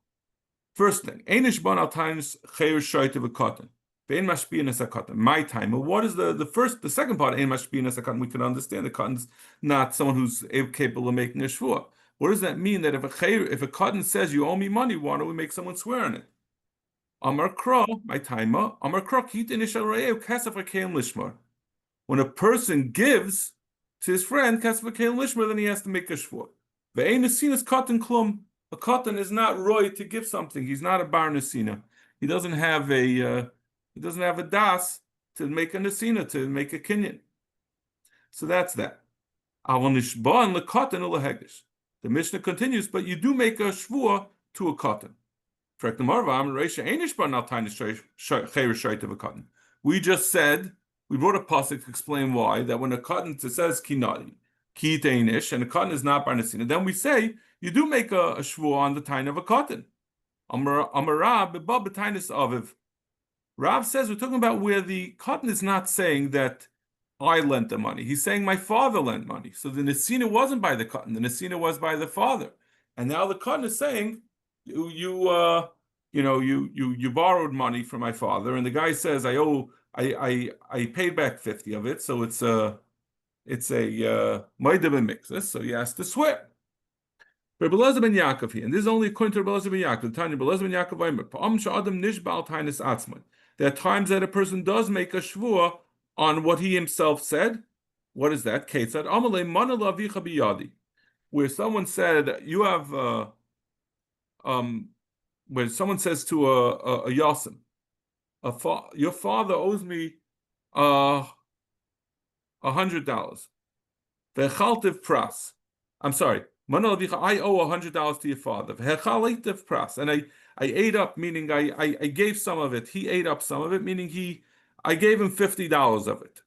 First thing, einish ban al tainis cheir shoyte v'katan. Ve'en mashbiya nesakatan. My time. What is the second part? Ein mashbiya nesakatan. We can understand the katan's not someone who's capable of making a shvua. What does that mean? That if a katan says you owe me money, why don't we make someone swear on it? Amar kro, my timer. Amar kro kit inishal re'ev kasef v'keim lishmar. When a person gives to his friend kasef v'keim lishmar, then he has to make a shvua. Ve'en nesinas katan klum. A katan is not roy to give something. He's not a bar nesina. He doesn't have a das to make a nesina, to make a kinyan. So that's that. The Mishnah continues, but you do make a shvua to a katan. We just said, we wrote a pasuk to explain why, that when a katan says kinadi, ki teinish, and a katan is not bar nesina, then we say you do make a shvua on the time of a katan. Rav says we're talking about where the katan is not saying that I lent the money. He's saying my father lent money. So the nesina wasn't by the katan. The nesina was by the father. And now the katan is saying you borrowed money from my father, and the guy says I paid back 50 of it, so it's a ma'ideh b'mikzas, so he has to swear. Rabbi Elazar ben Yaakov here, and this is only according to Rabbi Elazar ben Yaakov. Tanya Rabbi Elazar ben Yaakov Omer, Pa'am she'adam nishbal tainis atzman. There are times that a person does make a shvua on what he himself said. What is that? Ketzad amalei mana lavicha biyadi, where someone said you have where someone says to a yasim, your father owes me $100. Vechaltiv pras. I'm sorry. I owe $100 to your father. And I ate up, meaning I gave some of it. He ate up some of it, meaning I gave him $50 of it.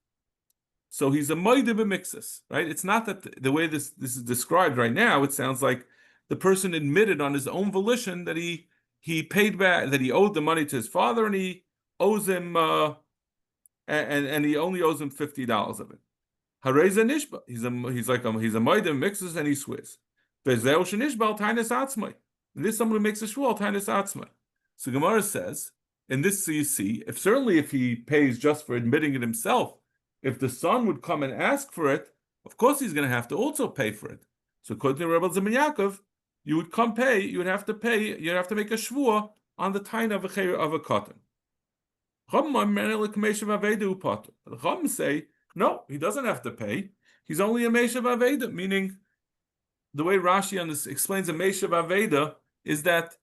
So he's a ma'ideh b'mikzas, right? It's not that the way this is described right now, it sounds like the person admitted on his own volition that he paid back, that he owed the money to his father, and he owes him and he only owes him $50 of it. Hareza nishba. He's a ma'ideh b'mikzas, and he swears. And this is someone who makes a shvua tainis atzmai. So Gemara says, in this, so you see, if he pays just for admitting it himself, if the son would come and ask for it, of course he's going to have to also pay for it. So according to Rabbi Elazar ben Yaakov, you would have to make a shvua on the time of a katan. The Chum say, no, he doesn't have to pay. He's only a meishav aveda, meaning the way Rashi on this explains a meishav aveda is that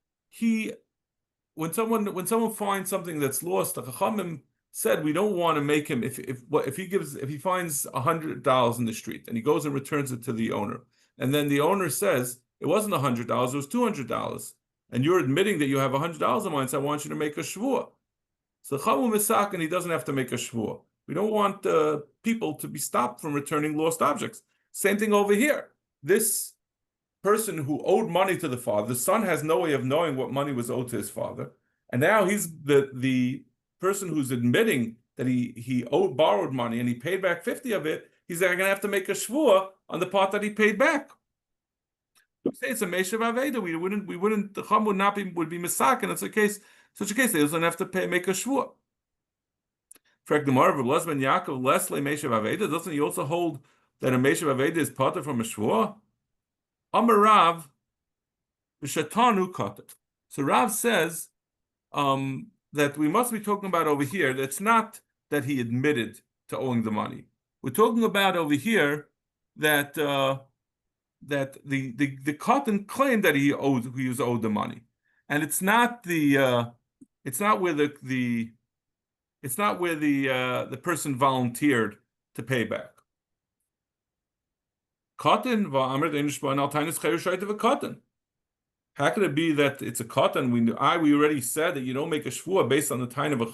when someone finds something that's lost, the Chachamim said we don't want to make him if he finds $100 in the street and he goes and returns it to the owner, and then the owner says it wasn't $100, it was $200, and you're admitting that you have $100 in mine, so I want you to make a shvuah. So Chamu Misak, and he doesn't have to make a shvuah. We don't want people to be stopped from returning lost objects. Same thing over here. This person who owed money to the father, the son has no way of knowing what money was owed to his father, and now he's the person who's admitting that he borrowed money and he paid back 50 of it. He's going to have to make a shvuah on the part that he paid back. We say it's a meshav aveda. We wouldn't. The chum would be misak, and it's such a case they doesn't have to make a shvuah. Doesn't he also hold that a meshav aveda is parted from a shvuah? Amar Rav, v'shatanu katet. So Rav says that we must be talking about over here. That's not that he admitted to owing the money. We're talking about over here that that the cotton claimed that he was owed the money, and it's not where the person volunteered to pay back. Cotton cotton. How could it be that it's a cotton? We already said that you don't make a shvuah based on the time of a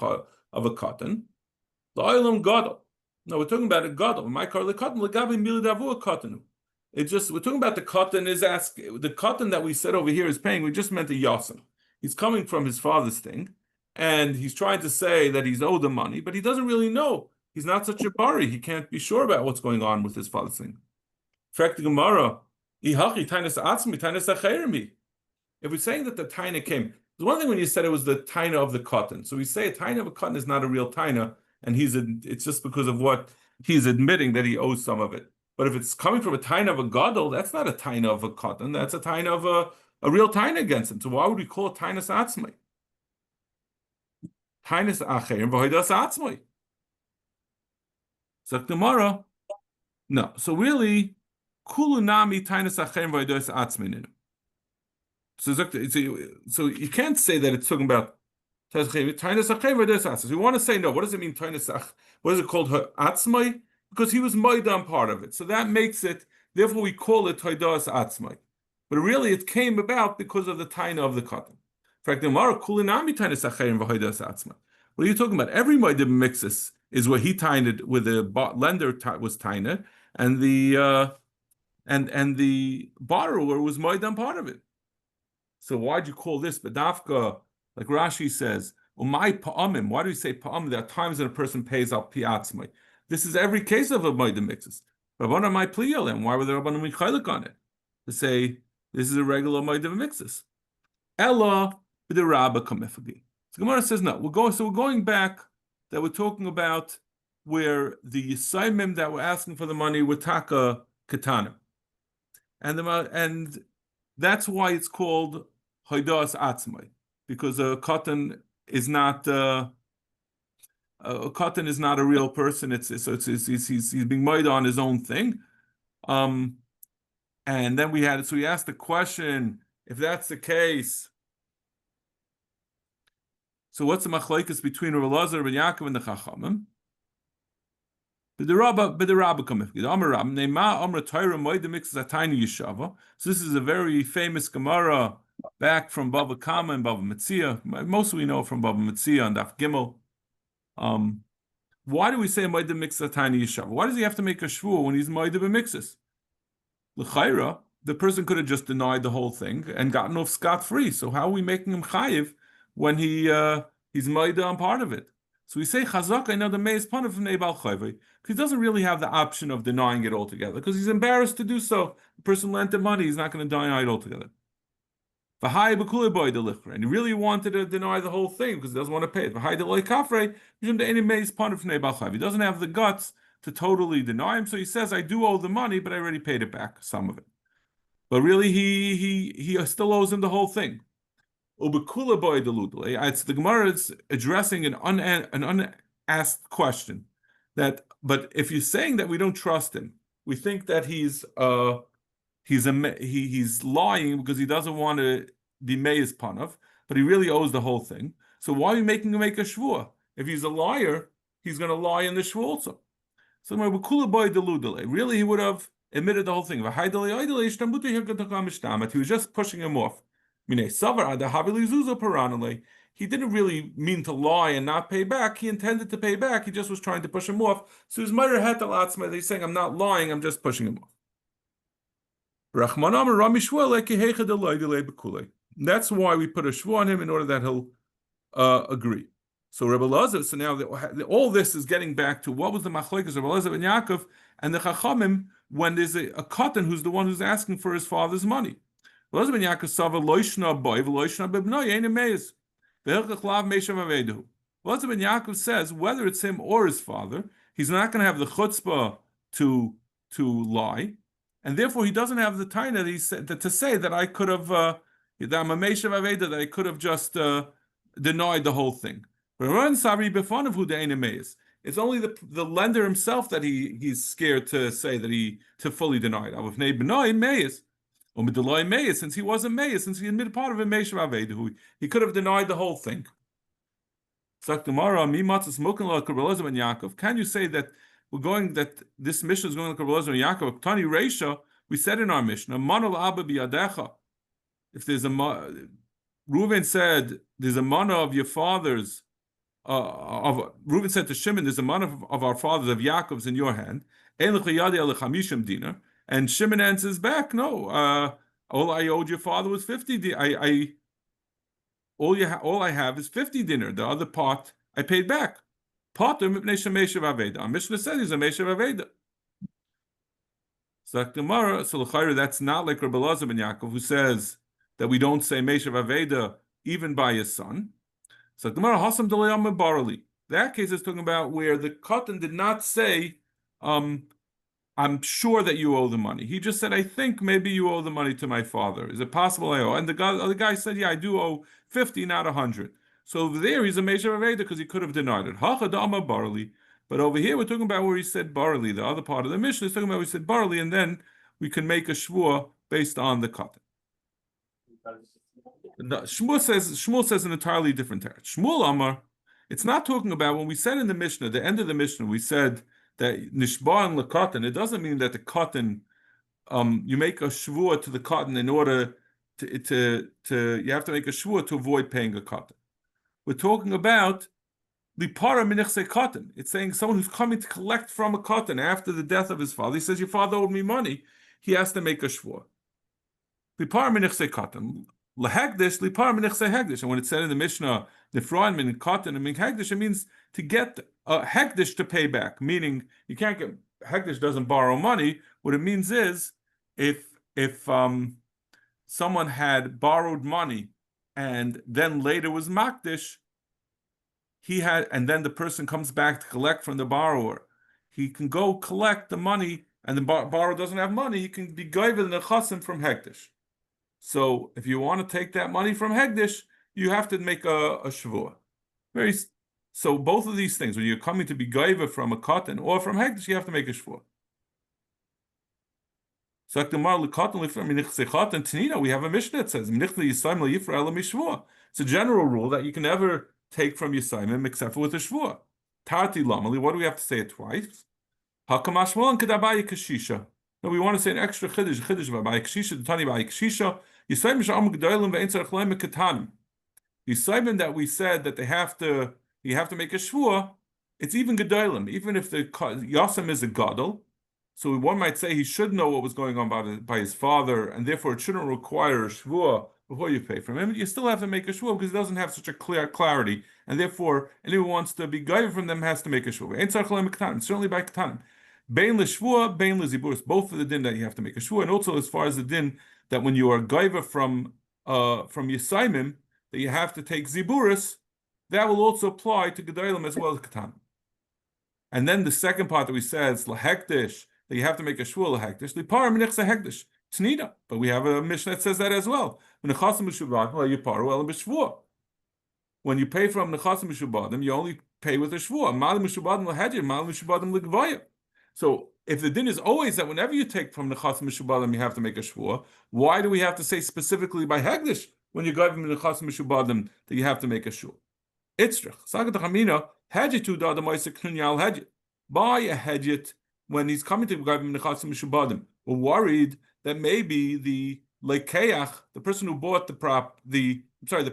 cotton. The oilam gadol. No, we're talking about a gadol. My car the cotton legabi milidavu cotton. It's just we're talking about the cotton the cotton that we said over here is paying. We just meant a yasim. He's coming from his father's thing, and he's trying to say that he's owed the money, but he doesn't really know. He's not such a bari. He can't be sure about what's going on with his father's thing. Fact the Gemara, if we're saying that the taina came, there's one thing when you said it was the taina of the cotton. So we say a taina of a cotton is not a real taina, and it's just because of what he's admitting that he owes some of it. But if it's coming from a taina of a gadol, that's not a taina of a cotton. That's a taina of a real taina against him. So why would we call it tainas atzmai? Tainas acherim v'hoidas atzmai. So Gemara, no. So really, kulunami tainas acherim v'hoidas atzmai. So you can't say that it's talking about tainas acherim v'hoidas atzmai. So we want to say no. What does it mean tainas ach? What is it called atzmai? Because he was maidan part of it. So that makes it, therefore we call it Toidas Atzmai. But really it came about because of the taina of the cotton. In fact, kulinami tainas acherim v'hoidas atzmai. What are you talking about? Every maidim mixes is where he tained, where the lender was tained, and the borrower was maidan part of it. So why'd you call this bedafka? Like Rashi says, umay pa'amim. Why do you say pa'amim? There are times that a person pays out piatzmai. This is every case of a maidim mixes. Rabbana might plea on them. Why were the Rabbana michalik on it? To say this is a regular maidim mixes. Ella the Rabba kamifagi. So Gemara says no. We're going back. That we're talking about where the Yisaimim that were asking for the money were taka katana, and that's why it's called hoidas atzmai, because a cotton is not. Cotton is not a real person. He's being made on his own thing, and then we asked the question: if that's the case, so what's the machlokes between Rav Elazar ben Yaakov and the Chachamim? So this is a very famous Gemara back from Bava Kama and Bava Metzia. Most we know from Bava Metzia and Daf Gimel. Why do we say Moedim Mixas Tiny Yeshava? Why does he have to make a shvuah when he's Moedim Mixas? L'chayra, the person could have just denied the whole thing and gotten off scot-free. So how are we making him chayiv when he's Moedim on part of it? So we say Chazak, I know the Mei is punah from Nebal Chayvei, because he doesn't really have the option of denying it altogether, because he's embarrassed to do so. The person lent him money, he's not going to deny it altogether. And he really wanted to deny the whole thing because he doesn't want to pay it. He doesn't have the guts to totally deny him, so he says, I do owe the money, but I already paid it back, some of it. But really, he still owes him the whole thing. It's the Gemara is addressing an unasked question. But if you're saying that we don't trust him, we think that he's lying because he doesn't want to be meiz panav. but he really owes the whole thing. So why are you making him make a shvua? If he's a liar, he's going to lie in the shvua also. So really, he would have admitted the whole thing. He was just pushing him off. He didn't really mean to lie and not pay back. He intended to pay back. He just was trying to push him off. So his mother had to latzma. He's saying, I'm not lying. I'm just pushing him off. That's why we put a shvu on him in order that he'll agree. So Rebbe Elazar, so now all this is getting back to what was the machlokes of Rebbe Elazar and Yaakov and the Chachamim when there's a katan who's the one who's asking for his father's money. Rebbe Elazar and Yaakov sava loishna boy v'loishna bebnoy ein emeis v'hilchach lav meishav avedu. Rebbe Elazar and Yaakov says whether it's him or his father, he's not going to have the chutzpah to lie, and therefore he doesn't have the taina that he said to say that I could have that I'm a meishav avedu, that I could have just denied the whole thing. It's only the lender himself that he's scared to say that to fully deny it. Since he wasn't Meis, since he admitted part of it, he could have denied the whole thing. Can you say that that this mission is going to Rebbe Elazar and Yaakov? Tani Reisha, we said in our mission, if there's a Reuven said there's a mana of your fathers. Reuven said to Shimon, "There's a mana of our fathers of Yaakov's in your hand." And Shimon answers back, "No, all I owed your father was 50. All I have is 50 dinar. The other part I paid back." Our Mishnah says he's a Meshav Aveda. So that's not like Rebbe Elazar ben Yaakov, who says that we don't say Meshav Aveda even by his son. So Gemara Hasam Delayam Barali. That case is talking about where the katan did not say, "I'm sure that you owe the money." He just said, "I think maybe you owe the money to my father. Is it possible I owe?" And the guy said, "Yeah, I do owe 50, not 100." So over there, he's a Meshav Aveda because he could have denied it. Hachadama Barali. But over here, we're talking about where he said Barali. The other part of the Mishnah is talking about where he said Barali, and then we can make a shvua based on the katan. Shmuel says an entirely different text. Shmuel Amar, it's not talking about when we said in the Mishnah, the end of the Mishnah, we said that nishba and lekatan. It doesn't mean that the katan, you make a shvua to the katan in order to you have to make a shvua to avoid paying a katan. We're talking about lipara minichse katan. It's saying someone who's coming to collect from a katan after the death of his father. He says, "Your father owed me money." He has to make a shvua. Lipara minichse katan. Lahagdish, lipar minichse hagdish. And when it said in the Mishnah, nifran min katan and min hagdish, it means to get hagdish to pay back. Meaning you can't get hagdish doesn't borrow money. What it means is if someone had borrowed money and then later was makdish, and then the person comes back to collect from the borrower, he can go collect the money, and the borrower doesn't have money. He can be given the chasim from hagdish. So if you want to take that money from Hegdish, you have to make a shvua. So both of these things, when you're coming to be gaiva from a katan or from Hegdish, you have to make a shvua. So we have a Mishnah that says it's a general rule that you can never take from Yisayim except for with a shvua. Tarti lamali. What do we have to say it twice? Hakamashmalan kedabayi kashisha. No, we want to say an extra chiddush by kashisha, the tani by kashisha. Yisayim that we said that you have to make a shvua. It's even gedolim, even if the yasam is a gadol. So one might say he should know what was going on by his father, and therefore it shouldn't require a shvua before you pay from him. You still have to make a shvua because it doesn't have such a clear clarity, and therefore anyone who wants to be gaiva from them has to make a shvua. Certainly by ketanim. Bein l'shvua, bein l'ziburis, both of the din that you have to make a shvua, and also as far as the din that when you are gaiva from Yisaimim, that you have to take ziburis, that will also apply to gedolim as well as ketanim. And then the second part that we said is lahekdish, that you have to make a shvua lahekdish, lipar minichse hekdish, t'nida. But we have a Mishnah that says that as well. When you pay from nechasim mishubadim, you only pay with a shvua. Malim mishubadim lahedjir, malim mishubadim ligvaya. So if the din is always that whenever you take from the Nechasim Mishubalim, you have to make a shvua, why do we have to say specifically by Hegdish, when you go in the chasim mishubadim that you have to make a shul. Itzrich. Sagat Chamina, hedget to the Adamaisa Knunyal hedget. Buy a hedget when he's coming to Gavim Nechasim Mishubadim. We're worried that maybe the Lekeach, the person who bought the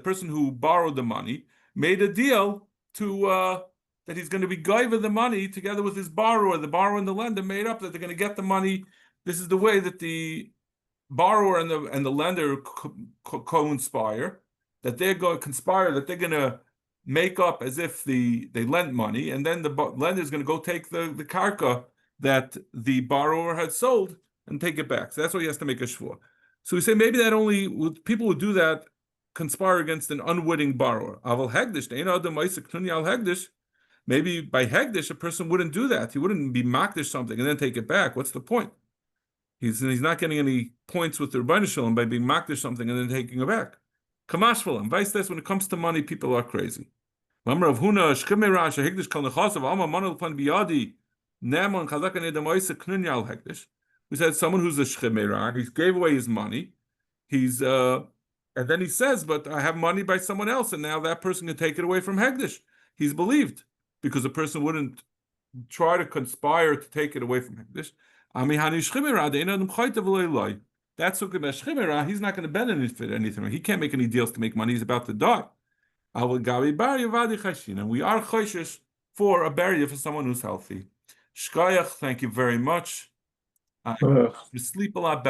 person who borrowed the money, made a deal to that he's going to be gaiva the money together with his borrower. The borrower and the lender made up that they're going to get the money. This is the way that the borrower and the lender co-conspire, that they're going to conspire, that they're going to make up as if they lent money, and then the lender is going to go take the karka that the borrower had sold and take it back. So that's why he has to make a shvua. So we say maybe that only people who do that conspire against an unwitting borrower. Aval hegdish, maybe by hegdish a person wouldn't do that. He wouldn't be makdish something and then take it back. What's the point? He's not getting any points with the Rebbeinu Shalom by being makdish something and then taking it back. Kamashvalim, vice this, when it comes to money, people are crazy. We said someone who's a shchemera, he gave away his money. And then he says, but I have money by someone else, and now that person can take it away from Hegdish. He's believed because the person wouldn't try to conspire to take it away from Hegdish. That's Shchemera. He's not going to benefit anything. He can't make any deals to make money. He's about to die. And we are choishes for a barrier for someone who's healthy. Shkayach, thank you very much. You sleep a lot better.